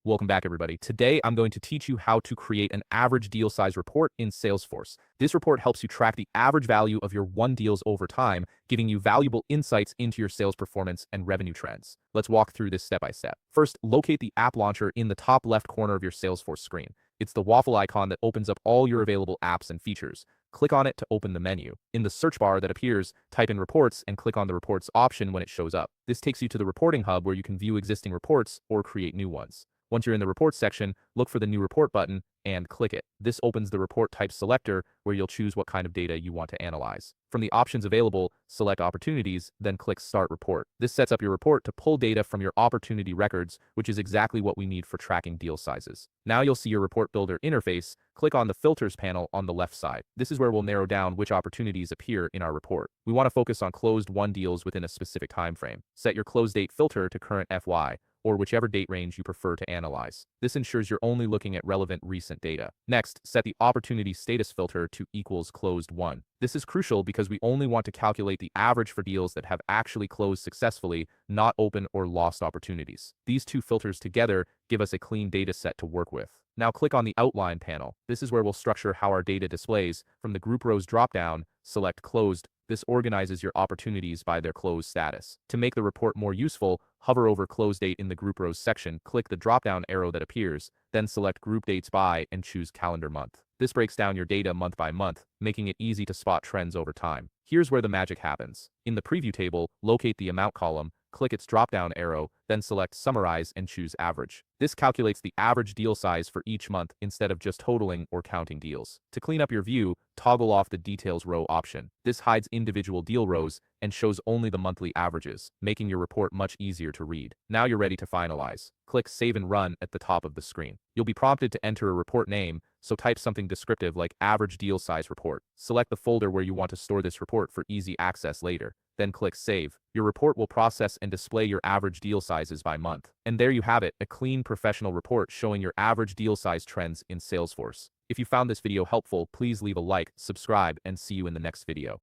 Welcome back, everybody. Today, I'm going to teach you how to create an average deal size report in Salesforce. This report helps you track the average value of your won deals over time, giving you valuable insights into your sales performance and revenue trends. Let's walk through this step by step. First, locate the app launcher in the top left corner of your Salesforce screen. It's the waffle icon that opens up all your available apps and features. Click on it to open the menu. In the search bar that appears, type in Reports and click on the Reports option when it shows up. This takes you to the Reporting Hub where you can view existing reports or create new ones. Once you're in the Reports section, look for the New Report button and click it. This opens the report type selector where you'll choose what kind of data you want to analyze. From the options available, select Opportunities, then click Start Report. This sets up your report to pull data from your opportunity records, which is exactly what we need for tracking deal sizes. Now you'll see your Report Builder interface. Click on the Filters panel on the left side. This is where we'll narrow down which opportunities appear in our report. We want to focus on closed won deals within a specific time frame. Set your close date filter to current FY, or whichever date range you prefer to analyze. This ensures you're only looking at relevant recent data. Next, set the opportunity status filter to equals closed won. This is crucial because we only want to calculate the average for deals that have actually closed successfully, not open or lost opportunities. These two filters together give us a clean data set to work with. Now click on the Outline panel. This is where we'll structure how our data displays. From the Group Rows dropdown, select Closed. This organizes your opportunities by their closed status. To make the report more useful, hover over Close Date in the Group Rows section, click the drop-down arrow that appears, then select Group Dates By and choose Calendar Month. This breaks down your data month by month, making it easy to spot trends over time. Here's where the magic happens. In the Preview table, locate the Amount column, click its drop-down arrow, then select Summarize and choose Average. This calculates the average deal size for each month instead of just totaling or counting deals. To clean up your view, toggle off the Details row option. This hides individual deal rows and shows only the monthly averages, making your report much easier to read. Now you're ready to finalize. Click Save and Run at the top of the screen. You'll be prompted to enter a report name, so type something descriptive like Average Deal Size Report. Select the folder where you want to store this report for easy access later. Then click Save. Your report will process and display your average deal sizes by month. And there you have it, a clean professional report showing your average deal size trends in Salesforce. If you found this video helpful, please leave a like, subscribe, and see you in the next video.